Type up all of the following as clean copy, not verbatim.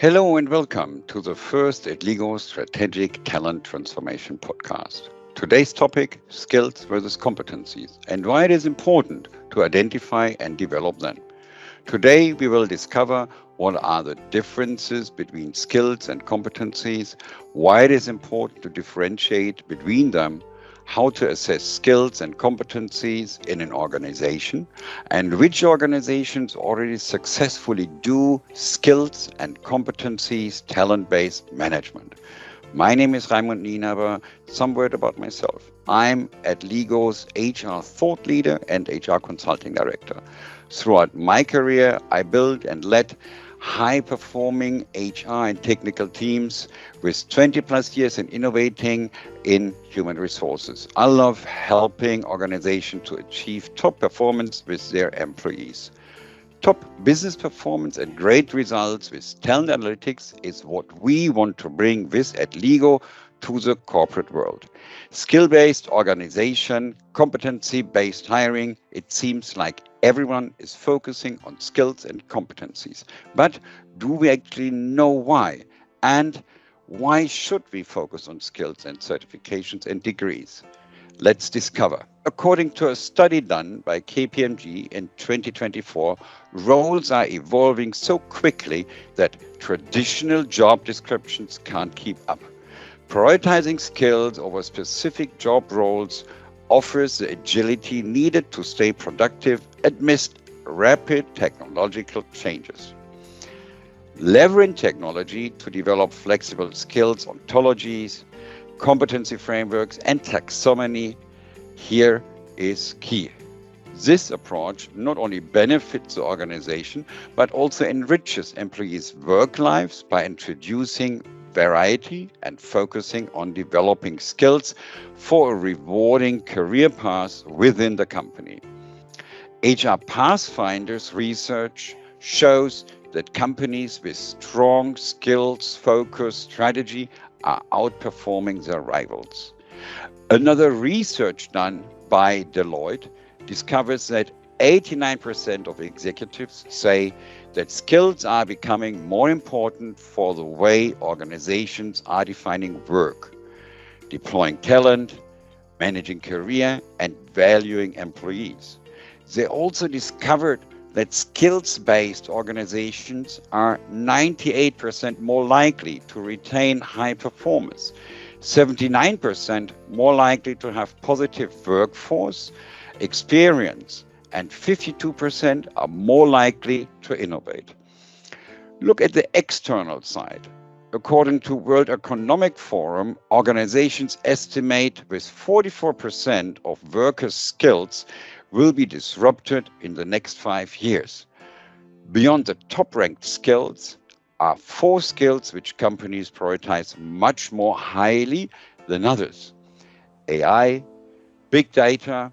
Hello and welcome to the first EDLIGO Strategic Talent Transformation podcast. Today's topic, skills versus competencies, and why it is important to identify and develop them. Today we will discover what are the differences between skills and competencies, why it is important to differentiate between them, how to assess skills and competencies in an organization, and which organizations already successfully do skills and competencies talent-based management. My name is Reimund Nienaber. Some word about myself. I'm EDLIGO's HR thought leader and HR consulting director. Throughout my career, I built and led high-performing HR and technical teams with 20 plus years in innovating in human resources. I love helping organizations to achieve top performance with their employees. Top business performance and great results with talent analytics is what we want to bring with EDLIGO to the corporate world. Skill-based organization, competency-based hiring, it seems like everyone is focusing on skills and competencies. But do we actually know why? And why should we focus on skills and certifications and degrees? Let's discover. According to a study done by KPMG in 2024, roles are evolving so quickly that traditional job descriptions can't keep up. Prioritizing skills over specific job roles offers the agility needed to stay productive amidst rapid technological changes. Leveraging technology to develop flexible skills ontologies, competency frameworks, and taxonomy here is key. This approach not only benefits the organization, but also enriches employees' work lives by introducing variety and focusing on developing skills for a rewarding career path within the company. HR Pathfinders research shows that companies with strong skills-focused strategy are outperforming their rivals. Another research done by Deloitte discovers that 89% of executives say that skills are becoming more important for the way organizations are defining work, deploying talent, managing career, and valuing employees. They also discovered that skills-based organizations are 98% more likely to retain high performers, 79% more likely to have positive workforce experience, and 52% are more likely to innovate. Look at the external side. According to World Economic Forum, organizations estimate with 44% of workers' skills will be disrupted in the next 5 years. Beyond the top-ranked skills are 4 skills which companies prioritize much more highly than others: AI, big data,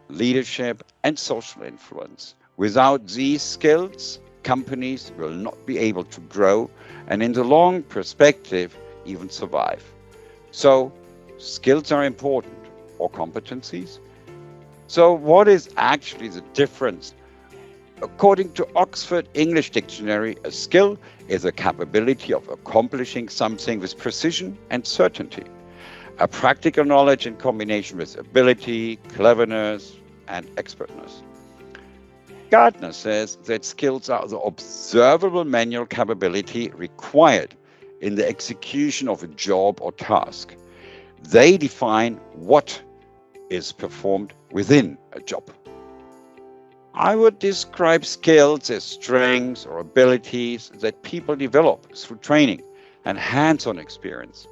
leadership, and social influence. Without these skills, companies will not be able to grow and in the long perspective even survive. So, skills are important, or competencies. So what is actually the difference? According to Oxford English Dictionary, a skill is a capability of accomplishing something with precision and certainty. A practical knowledge in combination with ability, cleverness, and expertness. Gartner says that skills are the observable manual capability required in the execution of a job or task. They define what is performed within a job. I would describe skills as strengths or abilities that people develop through training and hands-on experience.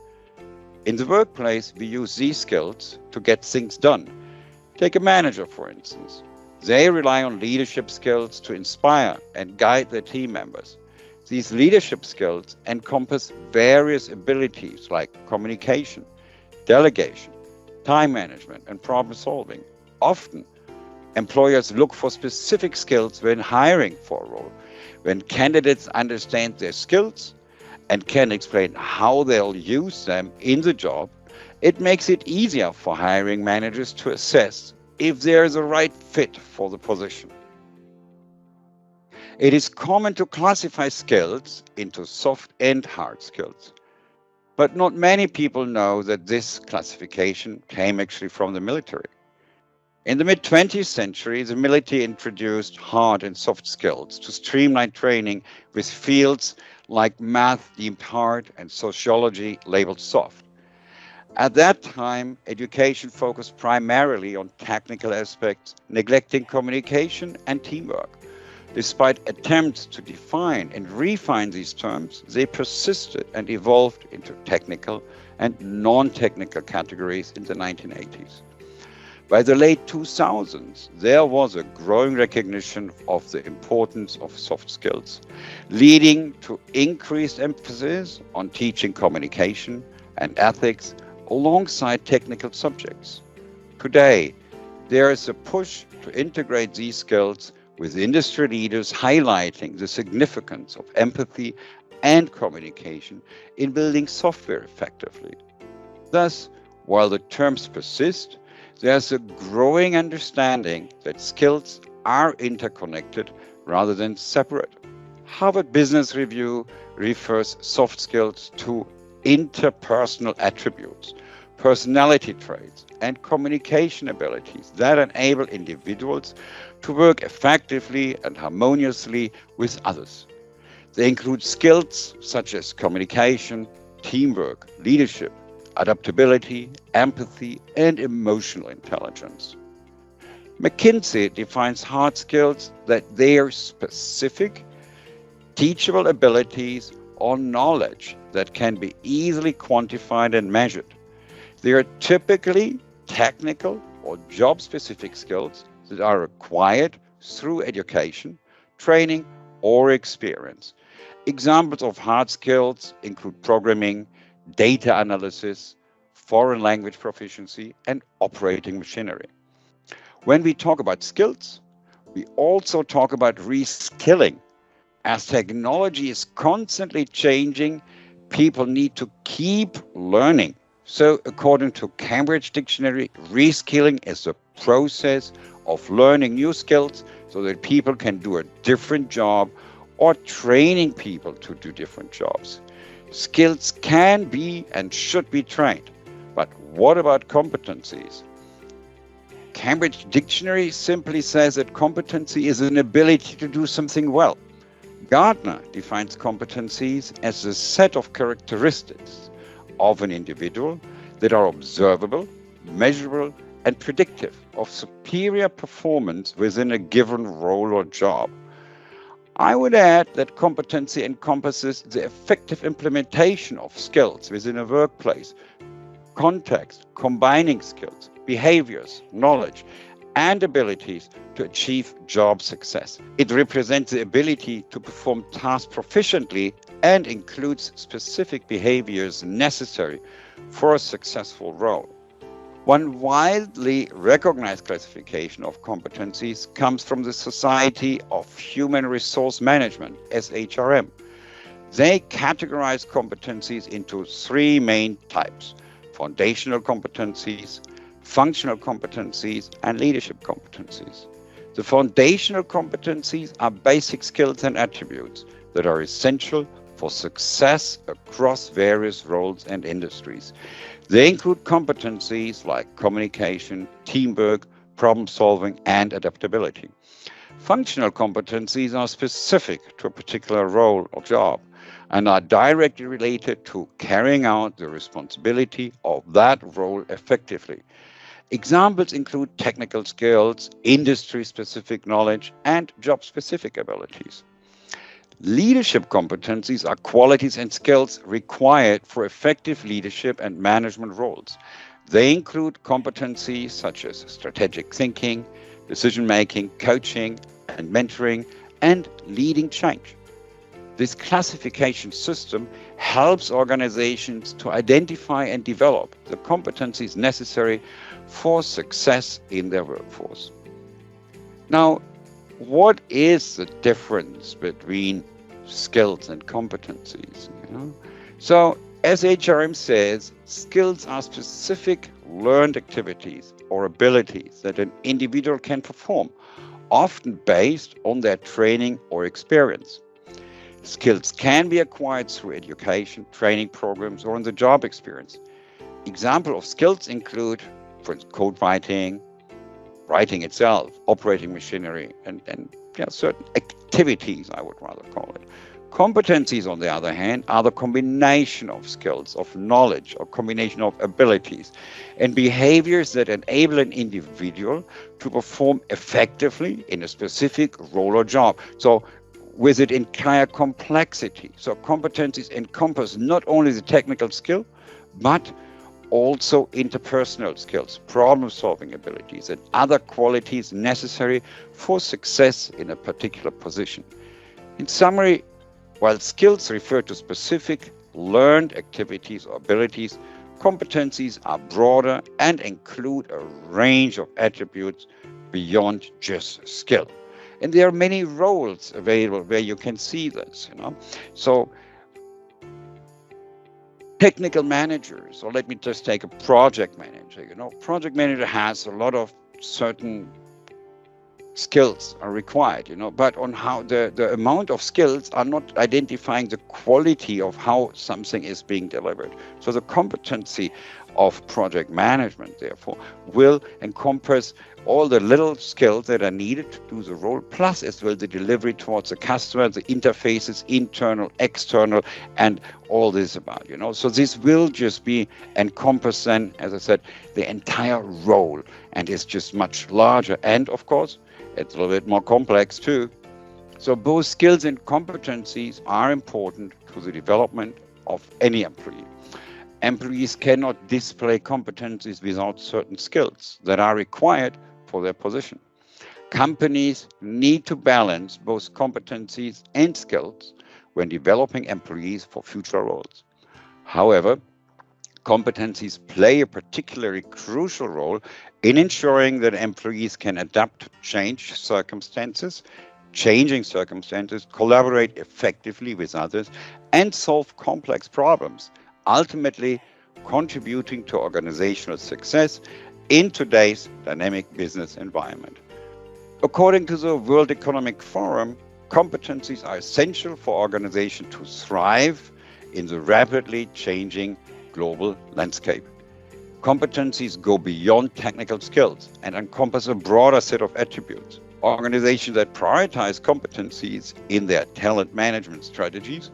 In the workplace, we use these skills to get things done. Take a manager, for instance. They rely on leadership skills to inspire and guide their team members. These leadership skills encompass various abilities like communication, delegation, time management, and problem solving. Often, employers look for specific skills when hiring for a role. When candidates understand their skills and can explain how they'll use them in the job, it makes it easier for hiring managers to assess if they're the right fit for the position. It is common to classify skills into soft and hard skills. But not many people know that this classification came actually from the military. In the mid-20th century, the military introduced hard and soft skills to streamline training with fields like math deemed hard and sociology labeled soft. At that time, education focused primarily on technical aspects, neglecting communication and teamwork. Despite attempts to define and refine these terms, they persisted and evolved into technical and non-technical categories in the 1980s. By the late 2000s, there was a growing recognition of the importance of soft skills, leading to increased emphasis on teaching communication and ethics alongside technical subjects. Today, there is a push to integrate these skills with industry leaders highlighting the significance of empathy and communication in building software effectively. Thus, while the terms persist, there's a growing understanding that skills are interconnected rather than separate. Harvard Business Review refers soft skills to interpersonal attributes, personality traits, and communication abilities that enable individuals to work effectively and harmoniously with others. They include skills such as communication, teamwork, leadership, adaptability, empathy, and emotional intelligence. McKinsey defines hard skills that they are specific, teachable abilities or knowledge that can be easily quantified and measured. They are typically technical or job-specific skills that are acquired through education, training, or experience. Examples of hard skills include programming, data analysis, foreign language proficiency, and operating machinery. When we talk about skills, we also talk about reskilling. As technology is constantly changing, people need to keep learning. So according to Cambridge Dictionary, reskilling is a process of learning new skills so that people can do a different job or training people to do different jobs. Skills can be and should be trained. But what about competencies? Cambridge Dictionary simply says that competency is an ability to do something well. Gardner defines competencies as a set of characteristics of an individual that are observable, measurable, and predictive of superior performance within a given role or job. I would add that competency encompasses the effective implementation of skills within a workplace, context, combining skills, behaviors, knowledge, and abilities to achieve job success. It represents the ability to perform tasks proficiently and includes specific behaviors necessary for a successful role. One widely recognized classification of competencies comes from the Society of Human Resource Management, SHRM. They categorize competencies into three main types: foundational competencies, functional competencies, and leadership competencies. The foundational competencies are basic skills and attributes that are essential for success across various roles and industries. They include competencies like communication, teamwork, problem solving, and adaptability. Functional competencies are specific to a particular role or job and are directly related to carrying out the responsibility of that role effectively. Examples include technical skills, industry-specific knowledge, and job-specific abilities. Leadership competencies are qualities and skills required for effective leadership and management roles. They include competencies such as strategic thinking, decision-making, coaching and mentoring, and leading change. This classification system helps organizations to identify and develop the competencies necessary for success in their workforce. Now, what is the difference between skills and competencies? So, as HRM says, skills are specific learned activities or abilities that an individual can perform, often based on their training or experience. Skills can be acquired through education, training programs, or on the job experience. Examples of skills include, for instance, code writing, writing itself, operating machinery, and certain activities, I would rather call it. Competencies, on the other hand, are the combination of skills, of knowledge, or combination of abilities and behaviors that enable an individual to perform effectively in a specific role or job. So with its entire complexity. So competencies encompass not only the technical skill, but also interpersonal skills, problem-solving abilities, and other qualities necessary for success in a particular position. In summary, while skills refer to specific learned activities or abilities, competencies are broader and include a range of attributes beyond just skill. And there are many roles available where you can see this, So technical managers, or let me just take a project manager, project manager has a lot of certain skills are required, but on how the amount of skills are not identifying the quality of how something is being delivered. So the competency of project management, therefore, will encompass all the little skills that are needed to do the role, plus as well the delivery towards the customer, the interfaces, internal, external, and all this about, So this will just be encompass then, as I said, the entire role, and is just much larger. And of course, it's a little bit more complex too. So both skills and competencies are important to the development of any employee. Employees cannot display competencies without certain skills that are required for their position. Companies need to balance both competencies and skills when developing employees for future roles. However, competencies play a particularly crucial role in ensuring that employees can adapt to changing circumstances, collaborate effectively with others, and solve complex problems, ultimately contributing to organizational success in today's dynamic business environment. According to the World Economic Forum, competencies are essential for organizations to thrive in the rapidly changing global landscape. Competencies go beyond technical skills and encompass a broader set of attributes. Organizations that prioritize competencies in their talent management strategies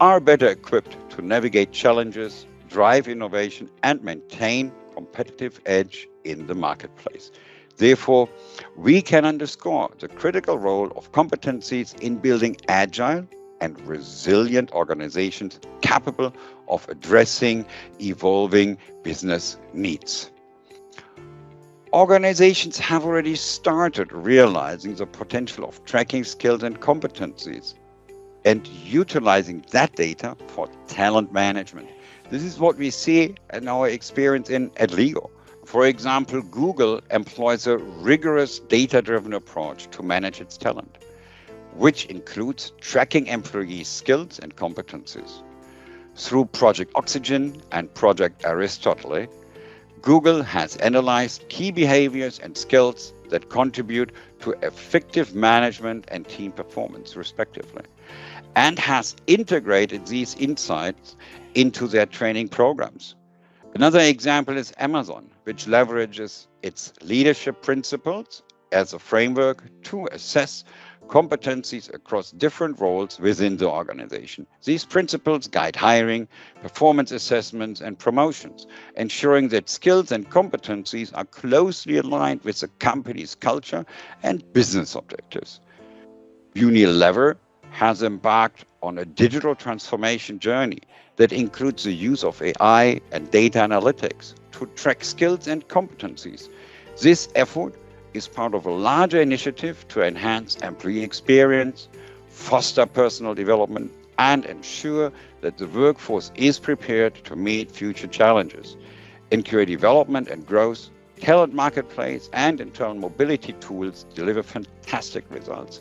are better equipped to navigate challenges, drive innovation, and maintain competitive edge in the marketplace. Therefore, we can underscore the critical role of competencies in building agile and resilient organizations capable of addressing evolving business needs. Organizations have already started realizing the potential of tracking skills and competencies and utilizing that data for talent management. This is what we see in our experience in EDLIGO. For example, Google employs a rigorous data-driven approach to manage its talent, which includes tracking employees' skills and competencies. Through Project Oxygen and Project Aristotle, Google has analyzed key behaviors and skills that contribute to effective management and team performance, respectively, and has integrated these insights into their training programs. Another example is Amazon, which leverages its leadership principles as a framework to assess competencies across different roles within the organization. These principles guide hiring, performance assessments, and promotions, ensuring that skills and competencies are closely aligned with the company's culture and business objectives. Unilever has embarked on a digital transformation journey that includes the use of AI and data analytics to track skills and competencies. This effort is part of a larger initiative to enhance employee experience, foster personal development, and ensure that the workforce is prepared to meet future challenges. In career development and growth, talent marketplace and internal mobility tools deliver fantastic results.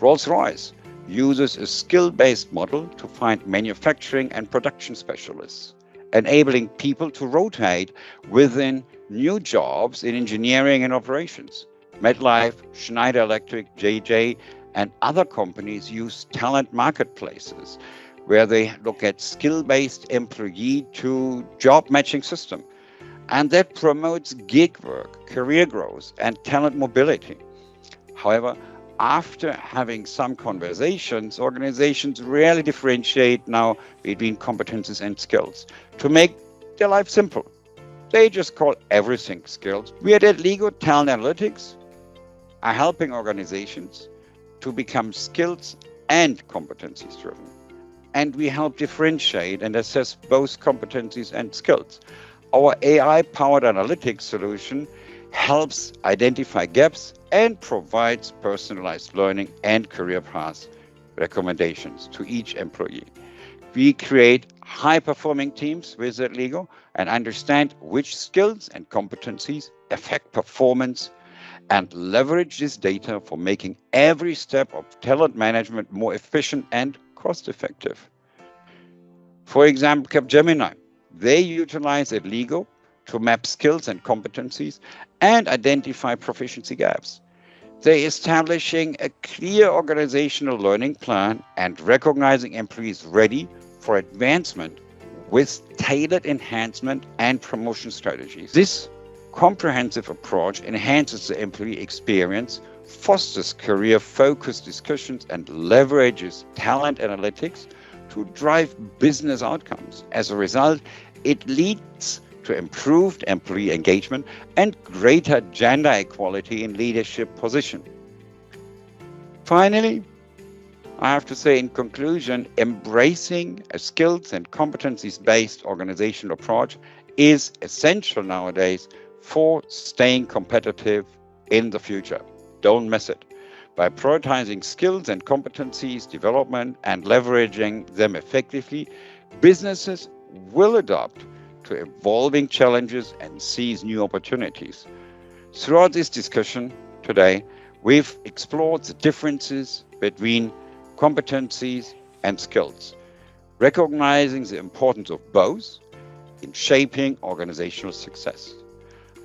Rolls-Royce uses a skill-based model to find manufacturing and production specialists, enabling people to rotate within new jobs in engineering and operations. MetLife, Schneider Electric, JJ, and other companies use talent marketplaces where they look at skill-based employee to job matching system. And that promotes gig work, career growth, and talent mobility. However, after having some conversations, organizations rarely differentiate now between competencies and skills to make their life simple. They just call everything skills. We at EDLIGO Talent Analytics are helping organizations to become skills and competencies driven. And we help differentiate and assess both competencies and skills. Our AI-powered analytics solution helps identify gaps and provides personalized learning and career path recommendations to each employee. We create high-performing teams with EDLIGO and understand which skills and competencies affect performance and leverage this data for making every step of talent management more efficient and cost-effective. For example, Capgemini, they utilize EDLIGO to map skills and competencies and identify proficiency gaps. They're establishing a clear organizational learning plan and recognizing employees ready for advancement with tailored enhancement and promotion strategies. This comprehensive approach enhances the employee experience, fosters career-focused discussions, and leverages talent analytics to drive business outcomes. As a result, it leads to improved employee engagement and greater gender equality in leadership positions. Finally, I have to say in conclusion, embracing a skills and competencies-based organizational approach is essential nowadays for staying competitive in the future. Don't miss it. By prioritizing skills and competencies development and leveraging them effectively, businesses will adapt to evolving challenges and seize new opportunities. Throughout this discussion today, we've explored the differences between competencies and skills, recognizing the importance of both in shaping organizational success.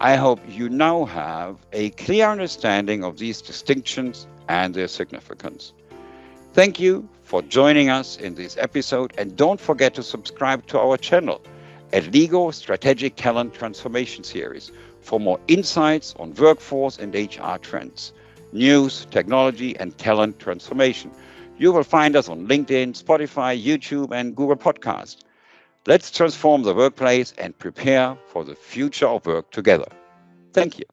I hope you now have a clear understanding of these distinctions and their significance. Thank you for joining us in this episode, and don't forget to subscribe to our channel, EDLIGO Strategic Talent Transformation Series, for more insights on workforce and HR trends, news, technology, and talent transformation. You will find us on LinkedIn, Spotify, YouTube, and Google Podcasts. Let's transform the workplace and prepare for the future of work together. Thank you.